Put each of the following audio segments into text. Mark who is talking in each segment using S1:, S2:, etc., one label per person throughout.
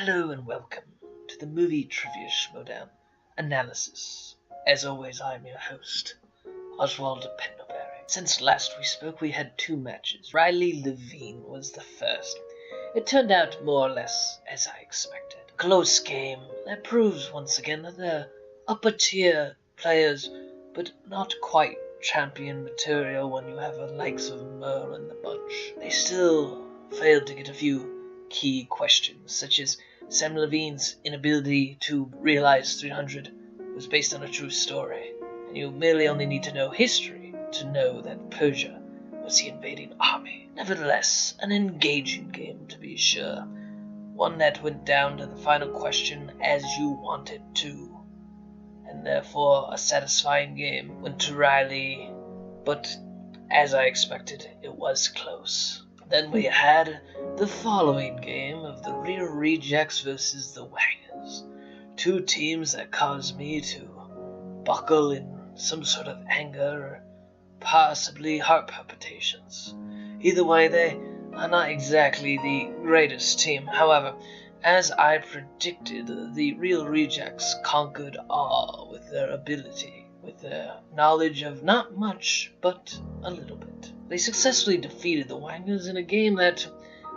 S1: Hello and welcome to the Movie Trivia Schmoedown analysis. As always, I'm your host, Oswald Pendlebury. Since last we spoke, we had two matches. Riley Levine was the first. It turned out more or less as I expected. Close game that proves once again that they're upper-tier players, but not quite champion material when you have the likes of Merle in the bunch. They still failed to get a few key questions, such as Sam Levine's inability to realize 300 was based on a true story, and you merely only need to know history to know that Persia was the invading army. Nevertheless, an engaging game to be sure, one that went down to the final question as you wanted to, and therefore a satisfying game went to Riley, but as I expected, it was close. Then we had the following game of the Real Rejects versus the Wangers, two teams that caused me to buckle in some sort of anger or possibly heart palpitations. Either way, they are not exactly the greatest team. However, as I predicted, the Real Rejects conquered all with their ability, with their knowledge of not much, but a little bit. They successfully defeated the Wangers in a game that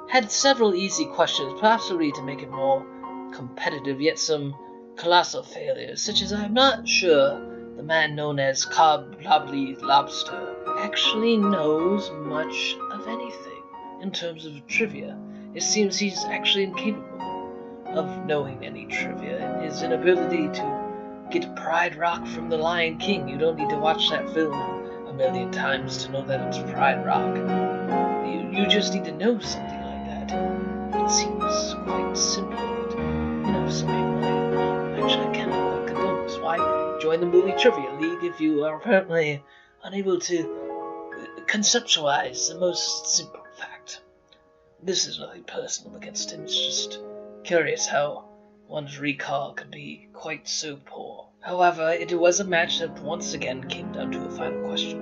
S1: had several easy questions, possibly to make it more competitive, yet some colossal failures, such as I'm not sure the man known as Cobb Lobley Lobster actually knows much of anything in terms of trivia. It seems he's actually incapable of knowing any trivia. His inability to get Pride Rock from The Lion King. You don't need to watch that film a million times to know that it's Pride Rock. You just need to know something like that. It seems quite simple, but some people actually can't know that. Why join the Movie Trivia League if you are apparently unable to conceptualize the most simple fact? This is nothing personal against him, it's just curious how one's recall could be quite so poor. However, it was a match that once again came down to a final question.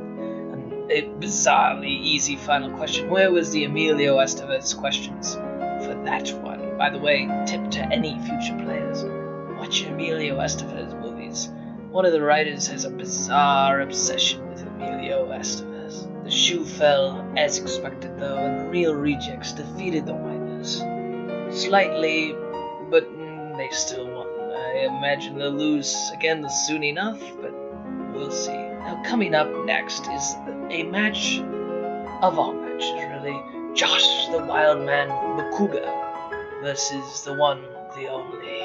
S1: And a bizarrely easy final question. Where was the Emilio Estevez questions for that one? By the way, tip to any future players: watch Emilio Estevez movies. One of the writers has a bizarre obsession with Emilio Estevez. The shoe fell as expected though, and the Real Rejects defeated the Wangers. Slightly, but they still won. I imagine they'll lose again soon enough, but we'll see. Now, coming up next is a match of all matches, really. Josh the Wild Man Makuga versus the one, the only,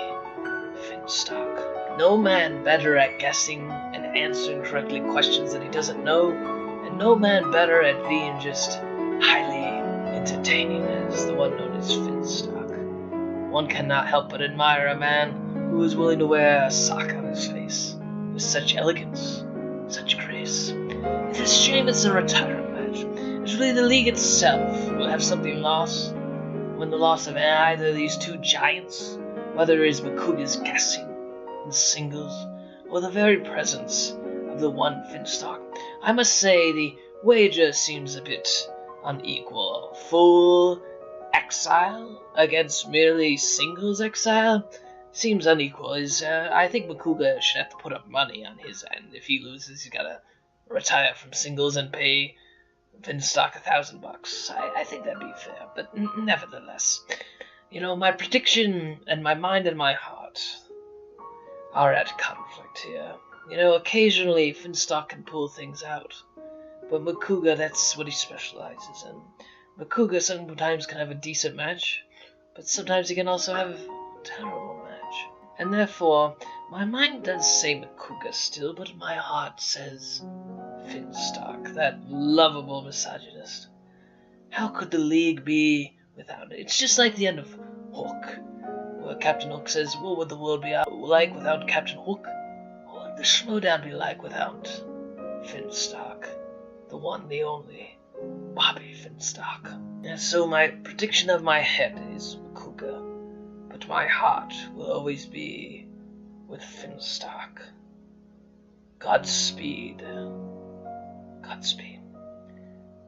S1: Finstock. No man better at guessing and answering correctly questions that he doesn't know, and no man better at being just highly entertaining as the one known as Finstock. One cannot help but admire a man who is willing to wear a sock on his face with such elegance, such grace. It's a shame it's a retirement match. It's really the league itself will have something lost when the loss of either of these two giants, whether it is Makuga's guessing in singles or the very presence of the one Finstock. I must say the wager seems a bit unequal. Full exile against merely singles exile seems unequal. I think Makuga should have to put up money on his end. If he loses, he's gotta retire from singles and pay Finstock $1,000. I think that'd be fair, but nevertheless, my prediction and my mind and my heart are at conflict here. Occasionally Finstock can pull things out, but Makuga, that's what he specializes in. Makuga sometimes can have a decent match, but sometimes he can also have a terrible match. And therefore, my mind does say Makuga still, but my heart says Finstock, that lovable misogynist. How could the league be without it? It's just like the end of Hook, where Captain Hook says, what would the world be like without Captain Hook? What would the Schmoedown be like without Finstock, the one, the only, Bobby Finstock? And so my prediction of my head is Makuga, but my heart will always be with Finstock. Godspeed. Godspeed.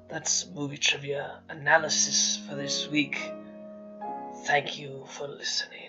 S1: That's movie trivia analysis for this week. Thank you for listening.